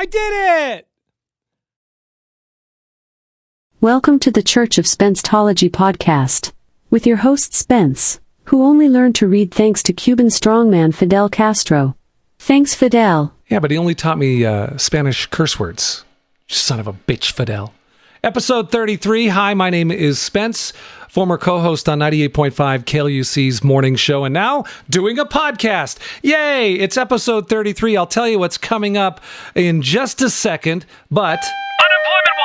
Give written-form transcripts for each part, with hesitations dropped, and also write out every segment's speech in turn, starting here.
I did it! Welcome to the Church of Spencetology podcast, with your host Spence, who only learned to read thanks to Cuban strongman Fidel Castro. Thanks, Fidel. Yeah, but he only taught me Spanish curse words. Son of a bitch, Fidel. Episode 33. Hi, my name is Spence, former co-host on 98.5 KLUC's morning show, and now doing a podcast. Yay! It's episode 33. I'll tell you what's coming up in just a second, but... Unemployment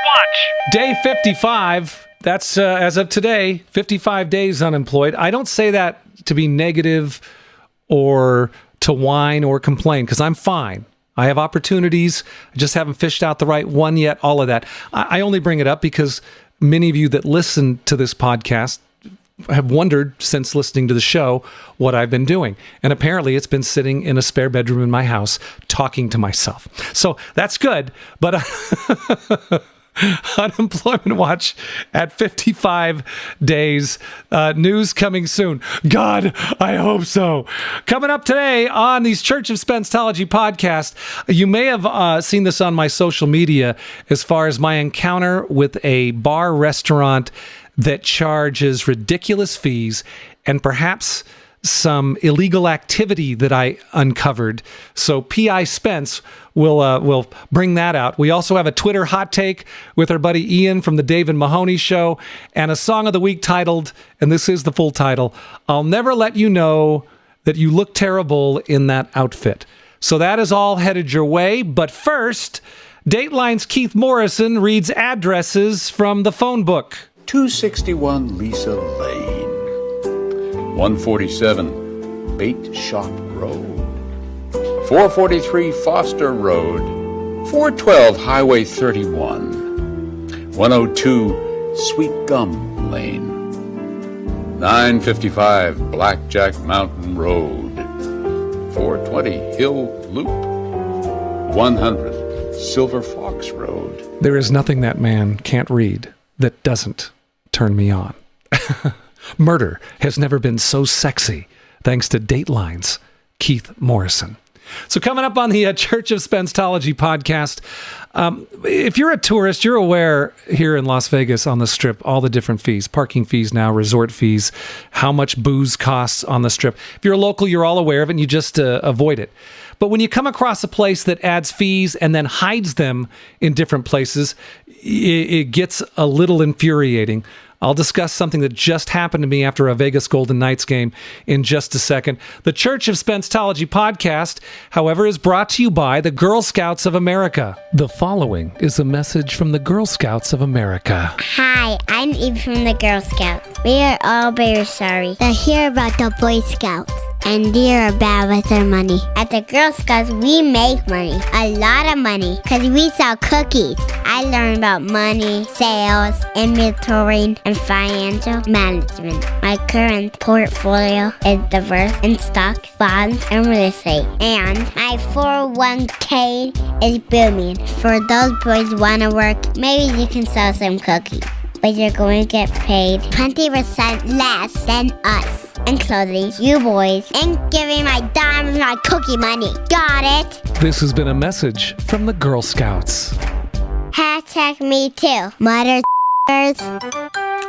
watch! Day 55. That's, as of today, 55 days unemployed. I don't say that to be negative or to whine or complain, because I'm fine. I have opportunities. I just haven't fished out the right one yet, all of that. I only bring it up because many of you that listen to this podcast have wondered since listening to the show what I've been doing. And apparently it's been sitting in a spare bedroom in my house talking to myself. So that's good, but unemployment watch at 55 days. News coming soon. God, I hope so. Coming up today on these Church of Spencetology podcast, you may have seen this on my social media as far as my encounter with a bar restaurant that charges ridiculous fees and perhaps some illegal activity that I uncovered. So P.I. Spence will bring that out. We also have a Twitter hot take with our buddy Ian from the Dave and Mahoney Show, and a song of the week titled, and this is the full title, I'll Never Let You Know That You Look Terrible in That Outfit. So that is all headed your way, but first, Dateline's Keith Morrison reads addresses from the phone book. 261 Lisa Lane, 147 Bait Shop Road, 443 Foster Road, 412 Highway 31, 102 Sweet Gum Lane, 955 Blackjack Mountain Road, 420 Hill Loop, 100 Silver Fox Road. There is nothing that man can't read that doesn't turn me on. Murder has never been so sexy, thanks to Dateline's Keith Morrison. So coming up on the Church of Spencetology podcast, if you're a tourist, you're aware here in Las Vegas on the Strip, all the different fees, parking fees now, resort fees, how much booze costs on the Strip. If you're a local, you're all aware of it and you just avoid it. But when you come across a place that adds fees and then hides them in different places, it gets a little infuriating. I'll discuss something that just happened to me after a Vegas Golden Knights game in just a second. The Church of Spencetology podcast, however, is brought to you by the Girl Scouts of America. The following is a message from the Girl Scouts of America. Hi, I'm Eve from the Girl Scouts. We are all very sorry to hear about the Boy Scouts. And they are bad with their money. At the Girl Scouts, we make money. A lot of money. Because we sell cookies. I learned about money, sales, inventory, and financial management. My current portfolio is diverse in stocks, bonds, and real estate. And my 401k is booming. For those boys who want to work, maybe you can sell some cookies. But you're going to get paid 20% less than us. And clothing, you boys, and giving my dimes my cookie money. Got it? This has been a message from the Girl Scouts. Hashtag me too, mother.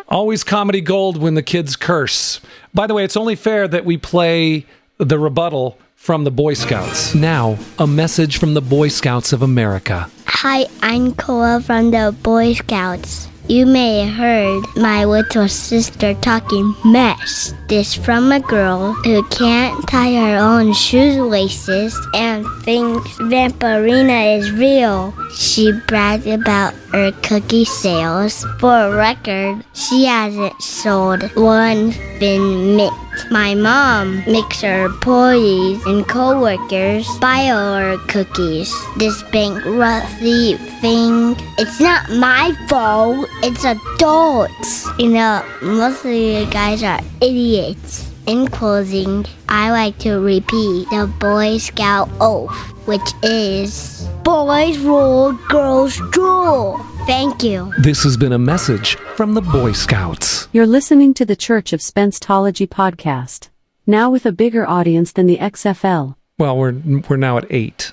Always comedy gold when the kids curse. By the way, it's only fair that we play the rebuttal from the Boy Scouts. Now, a message from the Boy Scouts of America. Hi, I'm Koa from the Boy Scouts. You may have heard my little sister talking mess. This from a girl who can't tie her own shoelaces and thinks Vampirina is real. She bragged about her cookie sales. For a record, she hasn't sold one thin mint. My mom makes her employees and co-workers buy all her cookies. This bankruptcy thing, it's not my fault. It's adults. You know, most of you guys are idiots. In closing, I like to repeat the Boy Scout oath, which is boys rule, girls drool. Thank you. This has been a message from the Boy Scouts. You're listening to the Church of Spencetology podcast, now with a bigger audience than the XFL. Well, we're now at 8.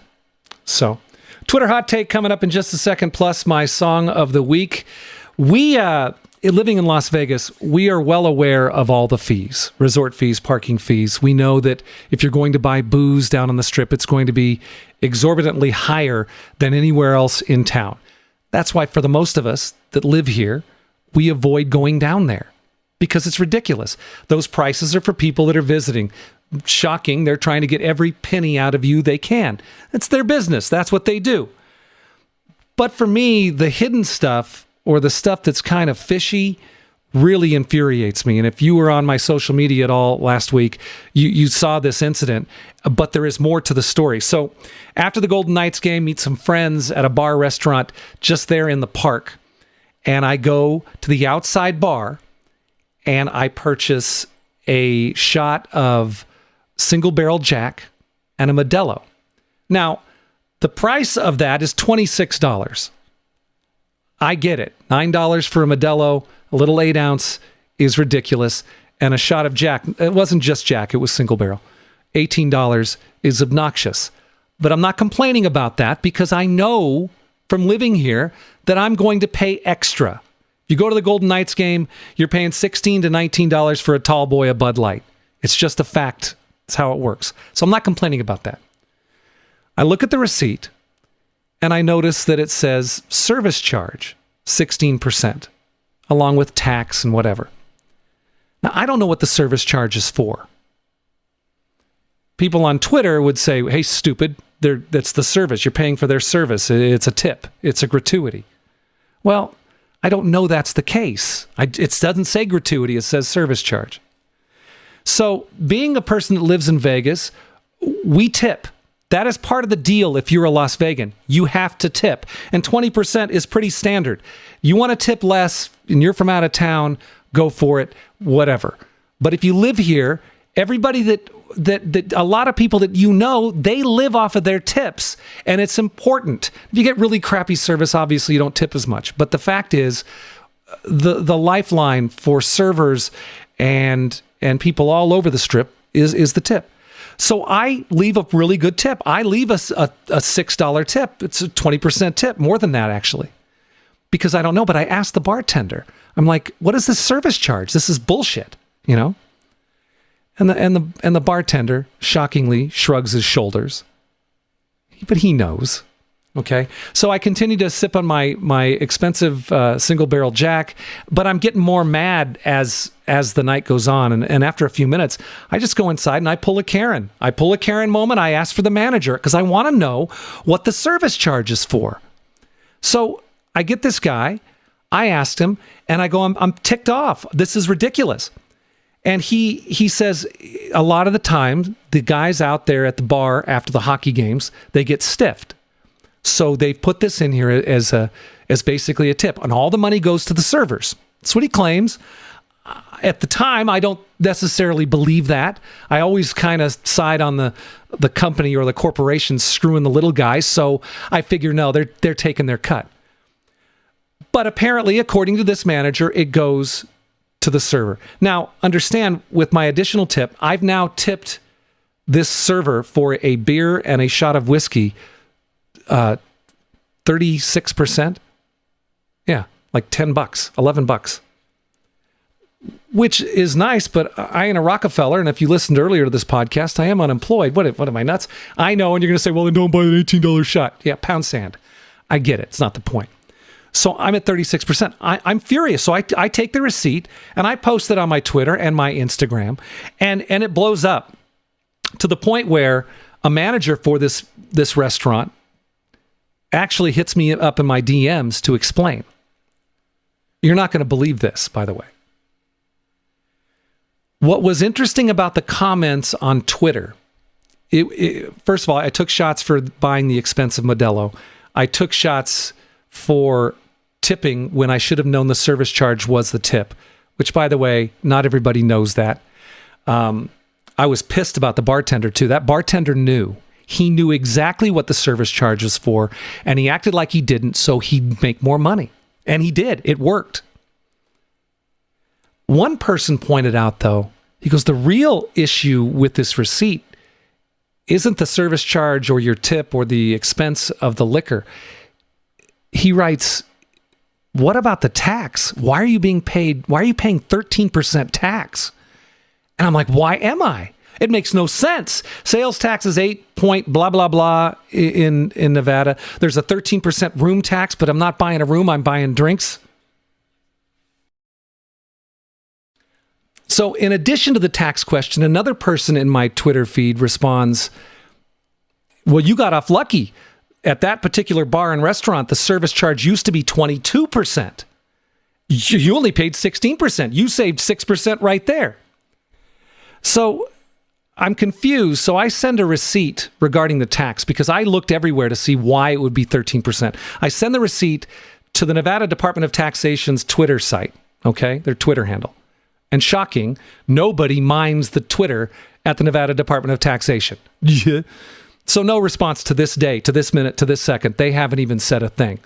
So, Twitter hot take coming up in just a second, plus my song of the week. We, living in Las Vegas, we are well aware of all the fees, resort fees, parking fees. We know that if you're going to buy booze down on the Strip, it's going to be exorbitantly higher than anywhere else in town. That's why for the most of us that live here, we avoid going down there because it's ridiculous. Those prices are for people that are visiting. Shocking. They're trying to get every penny out of you they can. It's their business. That's what they do. But for me, the hidden stuff or the stuff that's kind of fishy really infuriates me. And if you were on my social media at all last week, you saw this incident, but there is more to the story. So after the Golden Knights game, meet some friends at a bar restaurant just there in the park. And I go to the outside bar and I purchase a shot of single barrel Jack and a Modelo. Now, the price of that is $26. I get it. $9 for a Modelo, a little 8 ounce is ridiculous. And a shot of Jack, it wasn't just Jack, it was single barrel. $18 is obnoxious. But I'm not complaining about that because I know from living here that I'm going to pay extra. If you go to the Golden Knights game, you're paying $16 to $19 for a tall boy of Bud Light. It's just a fact. That's how it works. So I'm not complaining about that. I look at the receipt and I notice that it says service charge, 16%, along with tax and whatever. Now, I don't know what the service charge is for. People on Twitter would say, hey, stupid, that's the service. You're paying for their service. It's a tip. It's a gratuity. Well, I don't know that's the case. It doesn't say gratuity. It says service charge. So being a person that lives in Vegas, we tip. That is part of the deal if you're a Las Vegan. You have to tip. And 20% is pretty standard. You want to tip less and you're from out of town, go for it, whatever. But if you live here, everybody that a lot of people that you know, they live off of their tips. And it's important. If you get really crappy service, obviously you don't tip as much. But the fact is, the lifeline for servers and people all over the Strip is the tip. So I leave a really good tip. I leave a $6 tip. It's a 20% tip, more than that actually, because I don't know. But I asked the bartender. I'm like, "What is this service charge? This is bullshit," you know. And the bartender shockingly shrugs his shoulders, but he knows. Okay, so I continue to sip on my expensive single barrel Jack, but I'm getting more mad as the night goes on. And after a few minutes, I just go inside and I pull a Karen. I pull a Karen moment. I ask for the manager because I want to know what the service charge is for. So I get this guy. I asked him, and I go, I'm ticked off. This is ridiculous. And he says a lot of the time, the guys out there at the bar after the hockey games, they get stiffed. So they've put this in here as basically a tip, and all the money goes to the servers. That's what he claims. At the time, I don't necessarily believe that. I always kind of side on the company or the corporation screwing the little guys. So I figure, no, they're taking their cut. But apparently, according to this manager, it goes to the server. Now, understand, with my additional tip, I've now tipped this server for a beer and a shot of whiskey 36%. Yeah, like $10, $11. Which is nice, but I ain't a Rockefeller, and if you listened earlier to this podcast, I am unemployed. What am I, nuts? I know, and you're going to say, well, then don't buy an $18 shot. Yeah, pound sand. I get it. It's not the point. So I'm at 36%. I'm furious. So I take the receipt, and I post it on my Twitter and my Instagram, and it blows up to the point where a manager for this restaurant actually hits me up in my DMs to explain. You're not going to believe this, by the way. What was interesting about the comments on Twitter, first of all, I took shots for buying the expensive Modelo. I took shots for tipping when I should have known the service charge was the tip, which, by the way, not everybody knows that. I was pissed about the bartender, too. That bartender knew. He knew exactly what the service charge was for, and he acted like he didn't, so he'd make more money. And he did. It worked. One person pointed out, though, he goes, the real issue with this receipt isn't the service charge or your tip or the expense of the liquor. He writes, what about the tax? Why are you being paid? Why are you paying 13% tax? And I'm like, why am I? It makes no sense. Sales tax is 8 point blah, blah, blah in Nevada. There's a 13% room tax, but I'm not buying a room. I'm buying drinks. So in addition to the tax question, another person in my Twitter feed responds, well, you got off lucky. At that particular bar and restaurant, the service charge used to be 22%. You only paid 16%. You saved 6% right there. So I'm confused. So I send a receipt regarding the tax because I looked everywhere to see why it would be 13%. I send the receipt to the Nevada Department of Taxation's Twitter site, okay, their Twitter handle. And shocking, nobody minds the Twitter at the Nevada Department of Taxation. Yeah. So no response to this day, to this minute, to this second. They haven't even said a thing.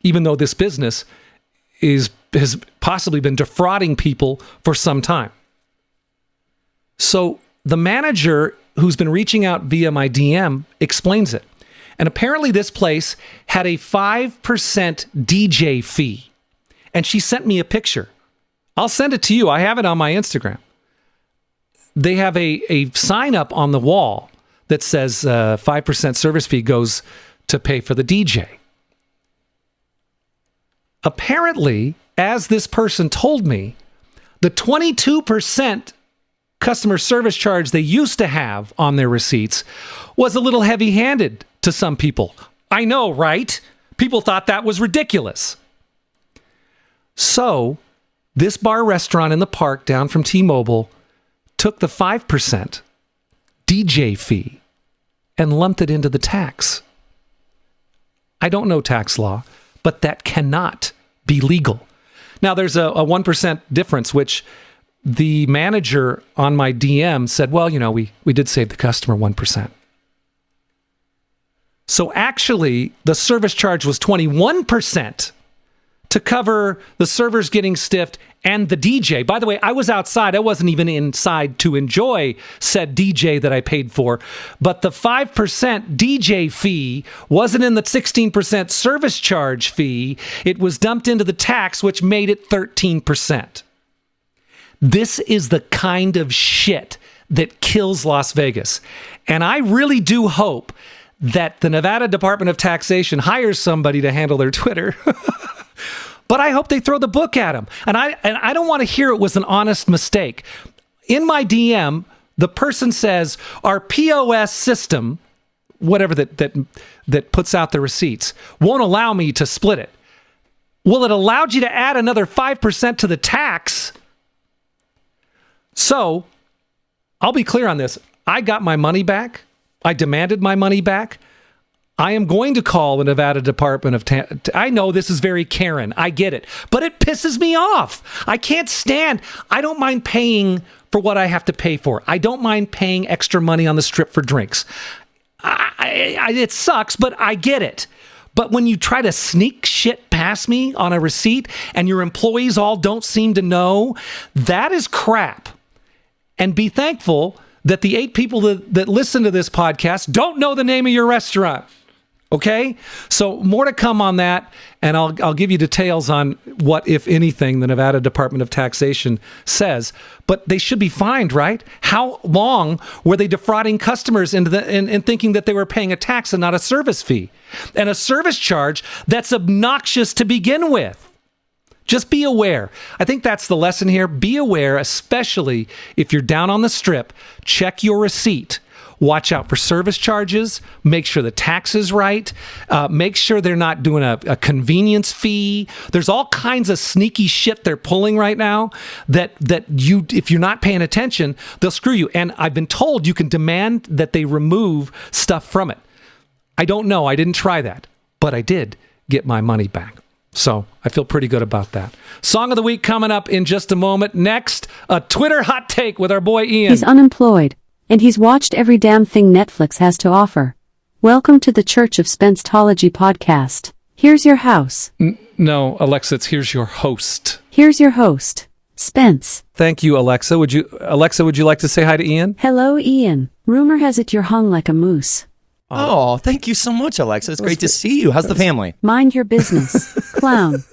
Even though this business has possibly been defrauding people for some time. So the manager who's been reaching out via my DM explains it. And apparently this place had a 5% DJ fee. And she sent me a picture. I'll send it to you. I have it on my Instagram. They have a sign up on the wall that says 5% service fee goes to pay for the DJ. Apparently, as this person told me, the 22% customer service charge they used to have on their receipts was a little heavy-handed to some people. I know, right? People thought that was ridiculous. So, this bar restaurant in the park down from T-Mobile took the 5% DJ fee and lumped it into the tax. I don't know tax law, but that cannot be legal. Now, there's a 1% difference, which the manager on my DM said, well, you know, we did save the customer 1%. So actually, the service charge was 21% to cover the servers getting stiffed and the DJ. By the way, I was outside. I wasn't even inside to enjoy said DJ that I paid for. But the 5% DJ fee wasn't in the 16% service charge fee. It was dumped into the tax, which made it 13%. This is the kind of shit that kills Las Vegas. And I really do hope that the Nevada Department of Taxation hires somebody to handle their Twitter. But I hope they throw the book at him. And I don't want to hear it was an honest mistake. In my DM, the person says, our POS system, whatever that puts out the receipts, won't allow me to split it. Well, it allowed you to add another 5% to the tax. So, I'll be clear on this. I got my money back. I demanded my money back. I am going to call the Nevada Department of I know this is very Karen. I get it. But it pisses me off. I can't stand. I don't mind paying for what I have to pay for. I don't mind paying extra money on the strip for drinks. It sucks, but I get it. But when you try to sneak shit past me on a receipt and your employees all don't seem to know, that is crap. And be thankful that the 8 people that listen to this podcast don't know the name of your restaurant. Okay? So more to come on that, and I'll give you details on what, if anything, the Nevada Department of Taxation says. But they should be fined, right? How long were they defrauding customers in thinking that they were paying a tax and not a service fee? And a service charge that's obnoxious to begin with. Just be aware. I think that's the lesson here. Be aware, especially if you're down on the strip. Check your receipt. Watch out for service charges. Make sure the tax is right. Make sure they're not doing a convenience fee. There's all kinds of sneaky shit they're pulling right now that you, if you're not paying attention, they'll screw you. And I've been told you can demand that they remove stuff from it. I don't know. I didn't try that, but I did get my money back. So I feel pretty good about that. Song of the week coming up in just a moment. Next, a Twitter hot take with our boy Ian. He's unemployed, and he's watched every damn thing Netflix has to offer. Welcome to the Church of Spencetology podcast. Here's your house. No, Alexa, it's here's your host. Here's your host, Spence. Thank you, Alexa. Would you like to say hi to Ian? Hello, Ian. Rumor has it you're hung like a moose. Oh, thank you so much, Alexa. It's great to see you. How's the family? Mind your business. Clown.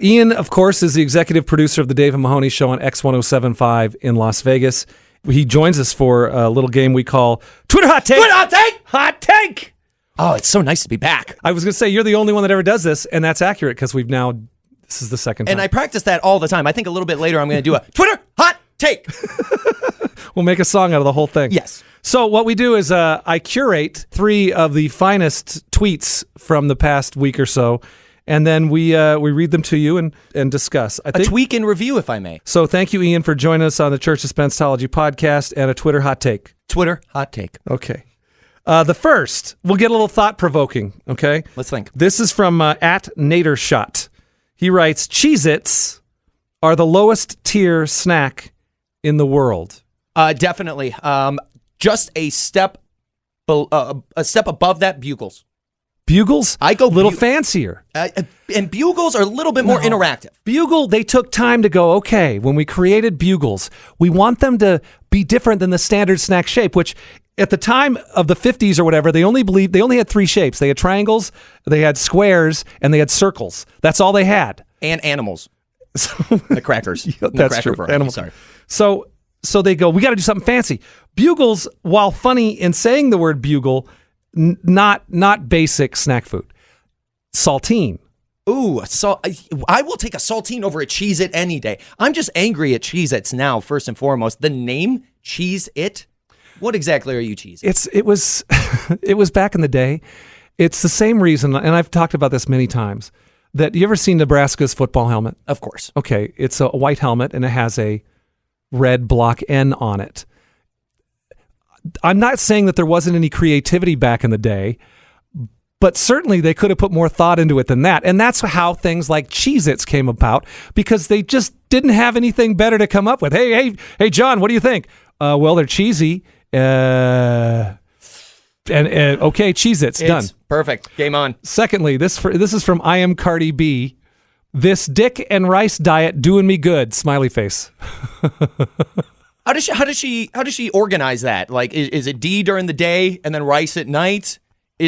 Ian, of course, is the executive producer of the Dave and Mahoney Show on X1075 in Las Vegas. He joins us for a little game we call Twitter Hot Take. Twitter Hot Take! Hot Take! Oh, it's so nice to be back. I was going to say, you're the only one that ever does this, and that's accurate because this is the second time. And I practice that all the time. I think a little bit later I'm going to do a Twitter Hot Take. We'll make a song out of the whole thing. Yes. So what we do is I curate 3 of the finest tweets from the past week or so, and then we read them to you and discuss. A tweak and review, if I may. So thank you, Ian, for joining us on the Church of Spencetology podcast and a Twitter Hot Take. Twitter Hot Take. Okay. The first, we'll get a little thought-provoking, okay? Let's think. This is from at Nadershot. He writes, Cheez-Its are the lowest tier snack in the world. Definitely. Just a step above that, Bugles. Bugles? I go a little fancier. And Bugles are a little bit more interactive. Bugle, they took time to go, okay, when we created Bugles, we want them to be different than the standard snack shape, which at the time of the 50s or whatever, they only had 3 shapes. They had triangles, they had squares, and they had circles. That's all they had. And animals. The crackers. Yeah, that's true. Variety. Animals. Sorry. So they go, we got to do something fancy. Bugles, while funny in saying the word bugle, not basic snack food. Saltine. Ooh, I will take a saltine over a Cheez-It any day. I'm just angry at Cheez-Its now, first and foremost. The name, Cheez-It? What exactly are you Cheez-It? It was back in the day. It's the same reason, and I've talked about this many times, that you ever seen Nebraska's football helmet? Of course. Okay, it's a white helmet, and it has a red block N on it. I'm not saying that there wasn't any creativity back in the day, but certainly they could have put more thought into it than that. And that's how things like Cheez-Its came about, because they just didn't have anything better to come up with. Hey, John, what do you think? Well, they're cheesy. Okay, Cheez-Its, done. Perfect. Game on. Secondly, this is from I Am Cardi B. This dick and rice diet doing me good. Smiley face. How does she organize that? Like, is it D during the day and then rice at night?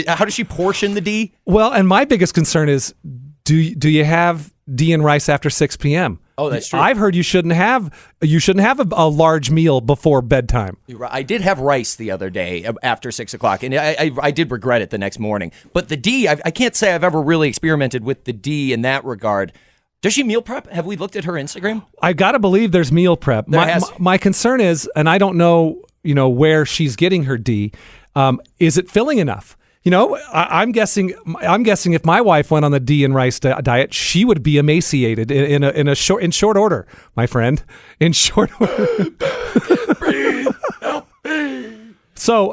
How does she portion the D? Well, and my biggest concern is, do you have D and rice after 6 p.m.? Oh, that's true. I've heard you shouldn't have a large meal before bedtime. I did have rice the other day after 6 o'clock, and I did regret it the next morning. But the D, I can't say I've ever really experimented with the D in that regard. Does she meal prep? Have we looked at her Instagram? I got to believe there's meal prep. My concern is, and I don't know, where she's getting her D. Is it filling enough? I'm guessing if my wife went on the D and rice diet, she would be emaciated in short order, my friend. In short order. So,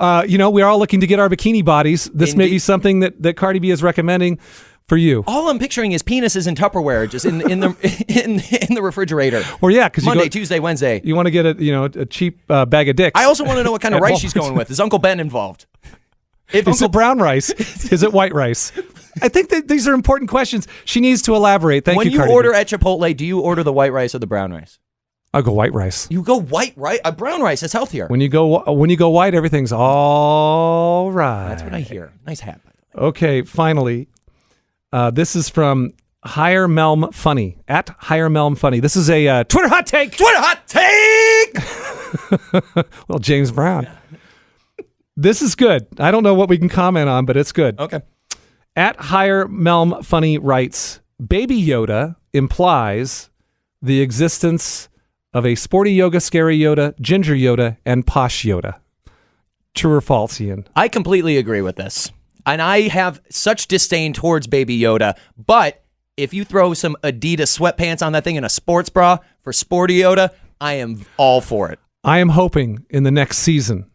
we're all looking to get our bikini bodies. This may be something that Cardi B is recommending for you. All I'm picturing is penises in Tupperware, just in the refrigerator. Or yeah, because Monday, Tuesday, Wednesday. You want to get a cheap bag of dicks. I also want to know what kind of rice she's going with. Is Uncle Ben involved? Is it brown rice? Is it white rice? I think that these are important questions. She needs to elaborate. Thank you, Cardi. When you order at Chipotle, do you order the white rice or the brown rice? I'll go white rice. You go white rice? Brown rice is healthier. When you go white, everything's all right. That's what I hear. Nice hat. Okay, finally, this is from Higher Melm Funny at Higher Melm Funny. This is a Twitter hot take. Twitter hot take. Well, James Brown. This is good. I don't know what we can comment on, but it's good. Okay. At Higher Melm Funny writes, Baby Yoda implies the existence of a sporty Yoda, scary Yoda, ginger Yoda, and posh Yoda. True or false, Ian? I completely agree with this. And I have such disdain towards Baby Yoda, but if you throw some Adidas sweatpants on that thing and a sports bra for sporty Yoda, I am all for it. I am hoping in the next season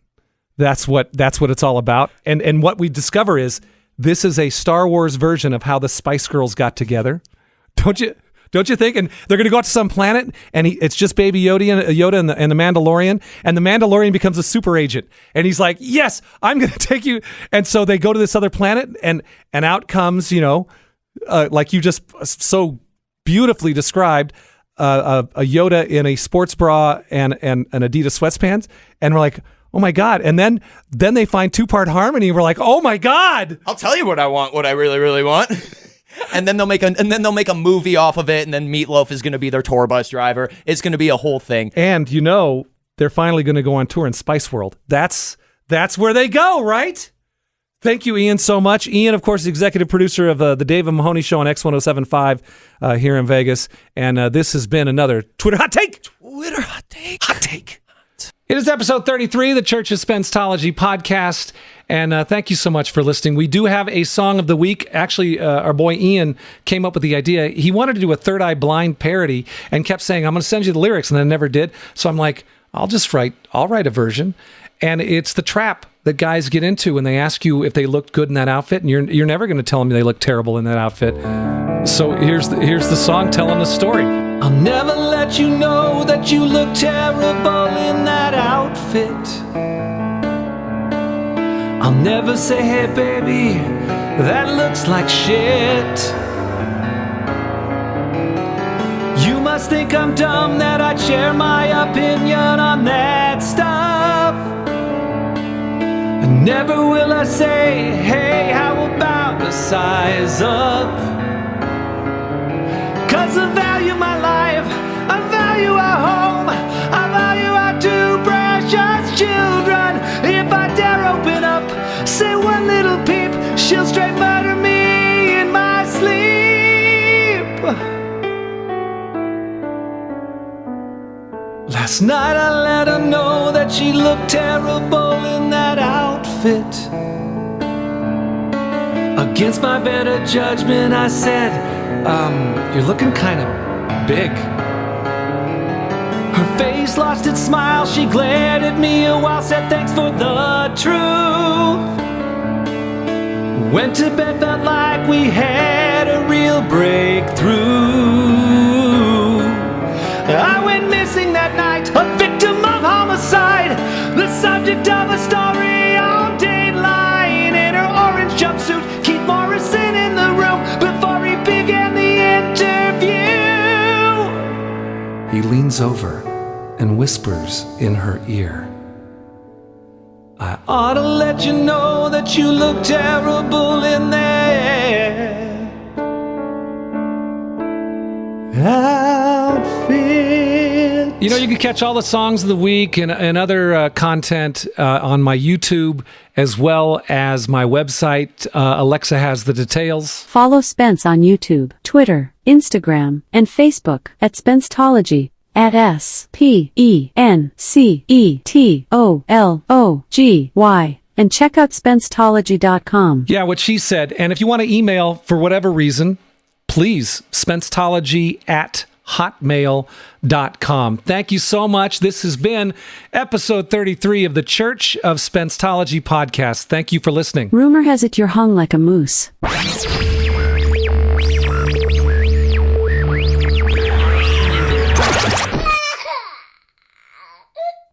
that's what it's all about. And what we discover is this is a Star Wars version of how the Spice Girls got together. Don't you think? And they're going to go out to some planet, and it's just Baby Yoda and the Mandalorian, and the Mandalorian becomes a super agent, and he's like, "Yes, I'm going to take you." And so they go to this other planet, and out comes, like you just so beautifully described, Yoda in a sports bra and an Adidas sweatpants, and we're like, oh my God. And then they find two-part harmony. We're like, oh my God. I'll tell you what I want, what I really, really want. And then they'll make a movie off of it, and then Meatloaf is going to be their tour bus driver. It's going to be a whole thing. And they're finally going to go on tour in Spice World. That's where they go, right? Thank you, Ian, so much. Ian, of course, is executive producer of the David Mahoney Show on X1075 here in Vegas. And this has been another Twitter Hot Take. Twitter Hot Take. Hot Take. It is episode 33 of the Church of Spencetology podcast. And thank you so much for listening. We do have a song of the week. Actually, our boy Ian came up with the idea. He wanted to do a Third Eye Blind parody and kept saying, I'm going to send you the lyrics, and then never did. So I'm like, I'll write a version. And it's the trap that guys get into when they ask you if they looked good in that outfit, and you're never going to tell them they look terrible in that outfit. So here's the song telling the story. I'll never let you know that you look terrible in that outfit. I'll never say, hey baby, that looks like shit. You must think I'm dumb that I'd share my opinion on that stuff. And never will I say, hey, how about a size up? 'Cause I value my life, I value our home, I value our two precious children. If I dare open up, say one little peep, she'll straight murder me in my sleep. Last night I let her know that she looked terrible in that outfit. Against my better judgment, I said, you're looking kind of big. Her face lost its smile, she glared at me a while, said thanks for the truth. Went to bed, felt like we had a real breakthrough. I went missing that night, a victim of homicide, the subject of a story on Dateline. In her orange jumpsuit, Keith Morrison in the room before he began the interview. He leans over and whispers in her ear, I ought to let you know that you look terrible in that outfit. You know, you can catch all the songs of the week and other content on my YouTube, as well as my website. Alexa has the details. Follow Spence on YouTube, Twitter, Instagram, and Facebook at Spencetology. At SPENCETOLOGY, and check out Spencetology.com. Yeah, what she said. And if you want to email for whatever reason, please, Spencetology@hotmail.com. Thank you so much. This has been episode 33 of the Church of Spencetology podcast. Thank you for listening. Rumor has it you're hung like a moose.